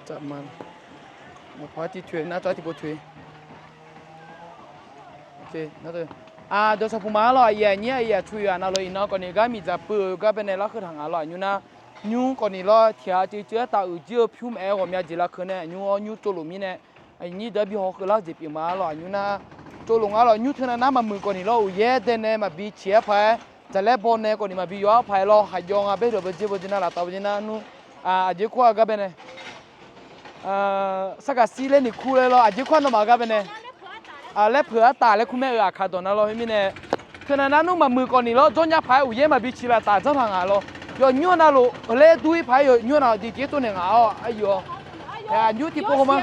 จับมันมาพอที่ถวยน่าจะที่ปวดถวยโอเคน่าจะโดยสมุนมาหล่อเย่เนี่ยเย่ถวยน่าเลยน่าก่อนนี้ก็มีจะปืนก็เป็นในลักษณะหล่ออยู่นะยูก่อนนี้ล่อเทียจีเจ้าตาอุจิพิมผมอยากจะลักษณะยูโจลุมีเนี่ยไอ้นี่เดี๋ยวพี่เขาคือเราจะปีมาหล่ออยู่นะโจลุงหล่อยูเท่านั้นมามือก่อนนี้ล่อเย่เดนเนี่ยมาบีเชียไปจะเล่บอลเนี่ยก่อนนี้มาบีย้อนไปล่อหายองเดี๋ยวไปเจ็บจีน่าละตาจีน่านู้เจ้าขวาก็เป็นเนี่ยสักสิ่งเล่นนี่คู่เลยล่ะเจ้าขวาโนมาก็เป็นเนี่ยเล่เผื่อตาเล่คุณแม่ขาดตัวนั่นล่ะเห็นไหมเนี่ยคือนั้นนู้มามือก่อนนี้ล่อจนยาไปอุเย่มาบีเชียตาเจ้าทางล่ะ有牛那路，来对牌有牛那地多那个哎呦，牛地不好吗？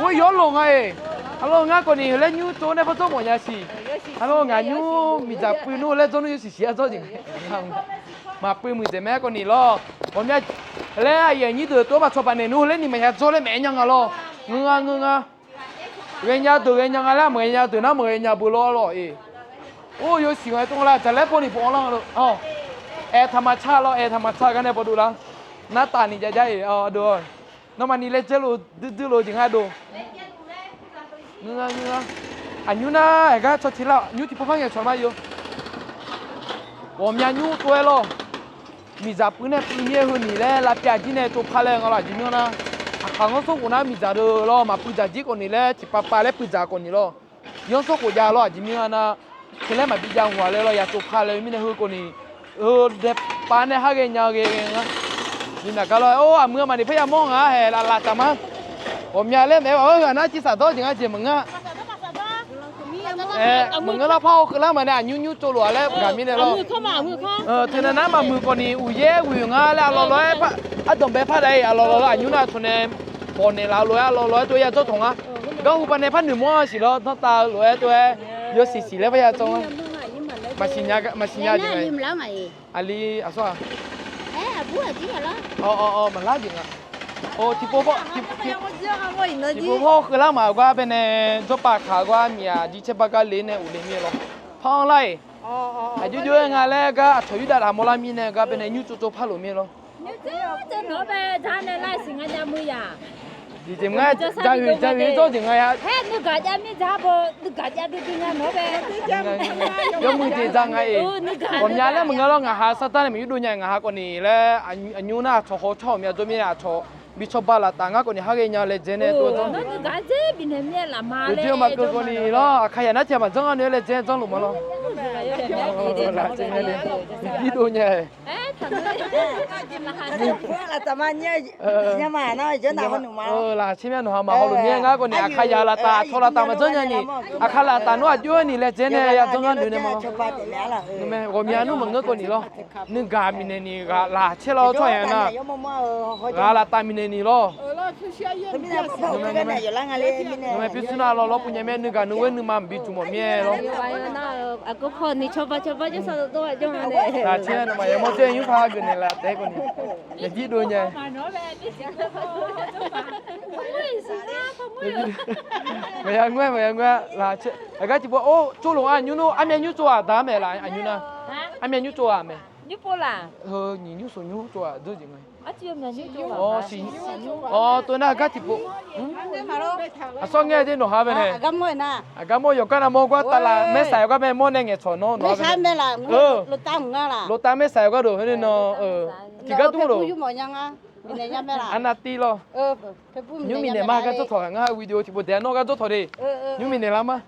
我要弄哎，哈喽，俺个呢来牛做那不做么样事？哈喽，俺牛咪在背弄来做那就是写做的，嘛背咪在咩个呢咯？我们来哎呀，你都多把错办的弄来你们还做来咩样个咯？人家都人家啦，人家都那么人家不老了哎，哦，有喜欢动了，再来帮你帮了哦。ธรรมชาติเราธรรมชาติกันเนี่ยพอดูแล้วหน้าตานี่จะใหญ่ดูน้ำมันนี่เล็กเจลูดื้อๆจริงฮะดูเงื้ออันยูน่าไอ้ก็ชดชิละยูที่พ่อพังอย่างชวนมาอยู่ผมยังยูตัวเอโลมีจับปืนเนี่ยปืนเนี่ยหุ่นนี่แหละลาปีจีเนี่ยตัวพาแรงอะไรจริงๆนะข้างก็ส่งคนนั้นมีจับดูล้อมาปืนจับจีคนนี้แหละจิปปาและปืนจับคนนี้ล้อย้อนส่งคนยาล้อจริงๆนะคือแล้วมาปีจับหัวเลยล้ออยากตัวพาเลยมีเนี่ยหุ่นคนนี้เด็กปานเนี่ยหาเงี้ยเงี้ยนี่นะก็เลยโอ้เมื่อมันนี่พยายามมองเฮ้ลาตามาผมอยากเล่นแบบน่าจิตสะท้อนจริงๆจริงมึงมึงก็เราเผาคือแล้วมันเนี่ยยุ่โจลัวแล้วกันมีเนี่ยเรามือเข้ามามือเข้าทีนั้นมามือก่อนนี่อุเย่อุยงาแล้วเราร้อยดมเบผ้าใดเรายุ่น่ะทุนเนี่ยปนเนี่ยเราร้อยตัวยาเจ้าถงก็อุปนิพันหนึ่งมั่วสิเราทั้งตาร้อยตัวเยอะสีแล้วพยายามจงมาชิญญาจริงไหมอันนี้อะไรสักบัวจริงเหรอมันลาจริงอ่ะที่พ่อคือแล้วมาว่าเป็นจบปากขาว่ามีดิฉันปากเล่นเนี่ยอุเล่นมีหรอพ้องไรอายุเยอะงานแล้วก็ถอยได้ทำอะไรมีเนี่ยก็เป็นยูโจพาลุมีหรอจะหนูไปทานในไร่สิงห์ยามือยาดีจริงไงจะอยู่ตัวจริงไงฮะเฮ้ยนึกอาจจะมีจ้าบ่นึกอาจจะดูจริงไงหนูไปยกมือดีจังไงผมยาแล้วมึงก็ร้องหาสัตว์นั่นมีดูยังหาคนนี้แล้วอันยูน่าชอบเขาชอบมีตัวมีอะไรชอบบิชอบบาลาต่างกันคนนี้หาเงี้ยเลยเจเน่ตัวจังนึกอาจจะบินเมียละมาเลยเดี๋ยวมาเกิดคนนี้ล่ะใครอยากนัดเที่ยวมาจังอันนี้เลยเจนจังหลุมมาล่ะดีดูเนี่ยทำเลยเพื่อนเราจะมาเนี่ยมาเนาะเจ้าหน้าคนหนุ่มมาล่ะชิมเนี่ยหนูหามาเขาหลุมเนี่ยงั้นคนนี้ใครอยากลาตาโทรตามมาจังยันนี่ใครลาตาหนูอายุนี่เลยเจเน่อยากจังอันดูเนี่ยมั้งนี่แม่ผมยาหนูมึงก็คนนี้ล่ะนึกกามินนี่ก็ลาเชื่อเราช่วยนะลาตามินนี่ล่ะไม่พิจารณาเราปุญญาแม่นึกกันนึกว่านึกมาบิจุ่มเมียเราก็พอนี่ชอบจะสอนตัวจังเลยแต่เชื่อหน่อยยังไม่เจอยุ่งพากันนี่แหละแต่คนนี้อย่างที่ดูเนี่ยไม่ยังไงลาเชื่อแล้วก็ที่บอกโอ้จู่ลงอันยูโน่อันเมียยูจั่วตามเมล่ะอันยูน่ะอันเมียยูจั่วเมยูปูล่ะ你ยูส่วนยูจั่วดูจริงไหม就没有做行ตัวน่ะก็ที่ปุ๊ส่งเงี้ยที่หนูหาไปเนี่ยก็มั่วนะก็มั่วอยู่กันนะมั่วก็ตลาดไม่ใส่ก็ไม่มั่วเนี่ยเงี้ยชนน้องไม่ใช่ไม่ละรถตั้งงั้นล่ะรถตั้งไม่ใส่ก็ดูให้เนาะที่ก็ตู้ดูอยู่หมดยังอ่ะมีเนี่ยยังไม่ละอันนั้นตีหรอยูมีเนี่ยมาก็จะถอดงั้นวิดีโอที่ปุ๊เดี๋ยวน้องก็จะถอดดิยูมีเนี่ยละมั้ย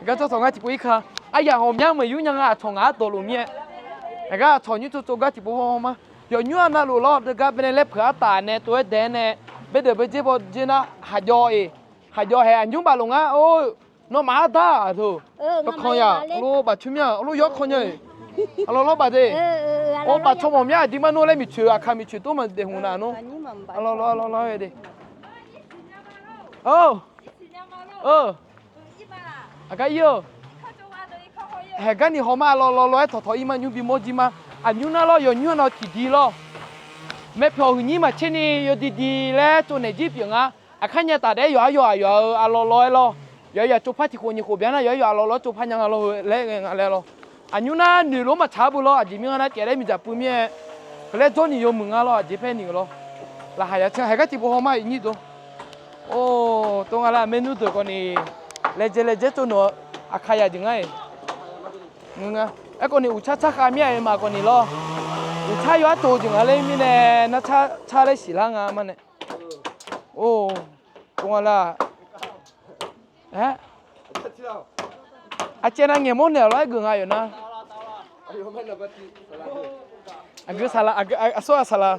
ก็จะถอดงั้นที่ปุ๊อีกค่ะไอ้ยาหอมยังไม่ยุ่งยังอ่ะชงอ่ะตัวลุงเนี่ยแล้วก็ถอดยูตัวก็ที่ปุ๊หอมมั้ย有女人那路了，这个本来来拍打呢，做单呢，别得不接不接那还要诶，还要还安全把龙啊，哦，那马大头，不看呀，路把出面，路要看呀，路把的，我把出门面，地方弄来没去啊，看没去，多么的湖南喏，路的，啊个有，还个你好嘛，路头一嘛，牛比毛鸡嘛。อันยูน่าเราอยู่ยูน่าที่ดีเราไม่พอหุ่นยี่มาเช่นนี้อยู่ดีๆแล้วตัวไหนจีบอย่างอ่ะขันยาตาได้อยู่ลอยเราอยู่จุดพัดที่คนยี่ขบยันนะอยู่ลอยจุดพัดยังเราเล่นอะไรเราอันยูน่าหนีลงมาช้าบุเราจีมีอะไรเกี่ยได้มีจับปุ่มเนี่ยแล้วตัวนี้อยู่มึงอ่ะเราจีเพนนี่เราแล้วหายใจหายก็จีบหัวมาอีกนิดตัว โอ้ตรงอะไรเมนูตัวคนนี้เลเจตัวหนูอาขายยังไงงงไอ้คนนี้อุชาชาขามีอะไรมาคนนี้ล้ออุชาอยู่ตัวจริงอะไรมีเนี่ยน่าชาเลยสิล่างอ่ะมันเนี่ยโอ้ตรงอะไรเอ๊ะอาเจนังเงี้ยมันเนี่ยร้อยกึ่งอยู่นะอันก็สาระอันก็สวดสาระ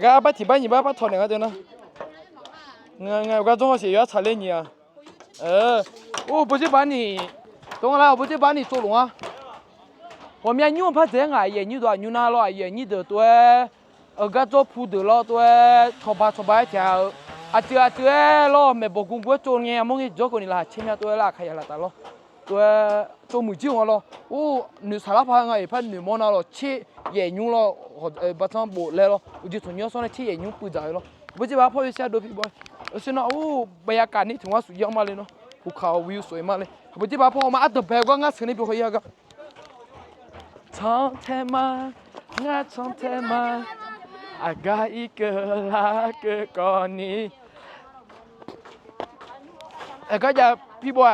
ก็อาบัติบ้านยี่บ้านพัดถอนเนี่ยก็เดี๋ยวนะเงยก็中学学校查了你啊我不是把你懂了不是把你做龙啊我们牛怕这样也牛多牛哪了也牛的多个做铺的了多搓巴条这了没不公过做呢梦里做过你啦前面多啦开下来打了多做木匠了你查了怕也怕你摸那了切也牛了把上补来了我就从牛上来切也牛不在了不是把跑一下都皮包是那บรรยากาศนี่ถือว่าสุดยอดมากเลยเนาะภูเขาวิวสวยมากเลยพอที่บ้านพ่อมาอัดแบบก็งัดเสียงนี่ไปคุยกันช่องเทมางัดช่องเทมาอากาอีเกลาเกก่อนนี้ก็จะพี่บัว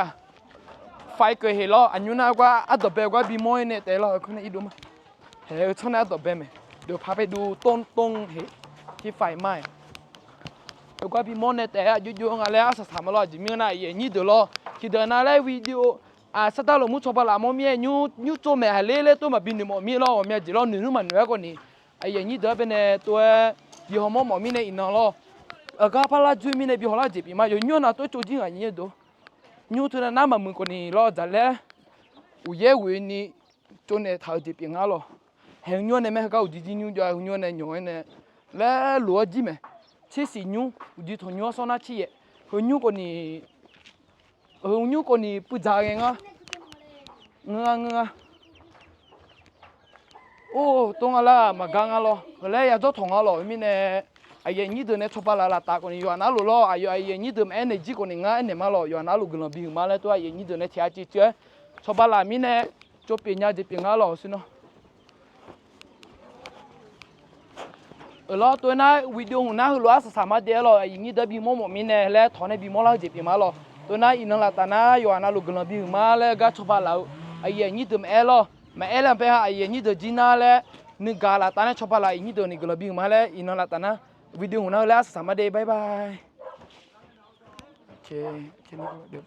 ไฟเกิดเหตุแล้วอันนี้นะว่าอัดแบบก็บีมอยเนี่ยแต่เราคนนี้ดูมั้ยเฮ้ยช่องนั้นอัดแบบไหมเดี๋ยวพาไปดูต้นเหตุที่ไฟไหม้แล้วก็พี่มอนเนี่ยแต่อยู่ๆอะไรสัก3รอบจิมีน่ะอย่างนี้เดี๋ยวรอคิดเดินอะไรวิดีโอสักตาลมุชอบละมอมียูโจแม่เล่ตัวมาบินหมอมีรอมีจิรอหนึ่งมันไว้ก่อนนี่อย่างนี้เดี๋ยวเป็นตัวยี่ห้อหมอมีเนี่ยอินนอก็พาราจุมีเนี่ยพี่หัวละจิบมาอยู่ยูน่ะตัวโจจริงอย่างนี้ดูยูตัวนั้นมามึงก่อนนี่รอจัดแล้วอุยนี่จนเนี่ยถ่ายจิบยังไงรอเห็นยูเนี่ยแม่ก็อุจิยูจะยูเนี่ยยูเนี่ยแล้วหลัวจิไหม切是牛，我就从牛上那切，和牛个你不咋样啊？哦，懂了啦，嘛讲啊咯，后来也做同啊咯，面呢，哎呀，你都那出巴啦打过你原来路咯，哎呀，你都没那几个人啊，你嘛咯，原来路跟那比嘛嘞，都哎呀，你都那天几节，出巴啦面呢，做别人就别啊咯，是喏。แล้วตัวนั้นวิดีโอนั้นคือว่าสามารถเดียวเลยอย่างนี้เดี๋ยวบีมอมีเนี่ยแล้วถอนในบีมอเราจะบีมาหรอตัวนั้นอินนั่นละตานะอยู่อันนั้นลูกเราบีมาแล้วก็ชอบเราไอ้อย่างนี้ตัวแม่เราแม่เราไปหาไอ้อย่างนี้ตัวจีน่าแล้วนึกกาละตานะชอบเราอย่างนี้ตัวนี้เราบีมาแล้วอินนั่นละตานะวิดีโอนั้นแล้วสามารถเดียวบายโอเคแค่นี้ก็เดี๋ยว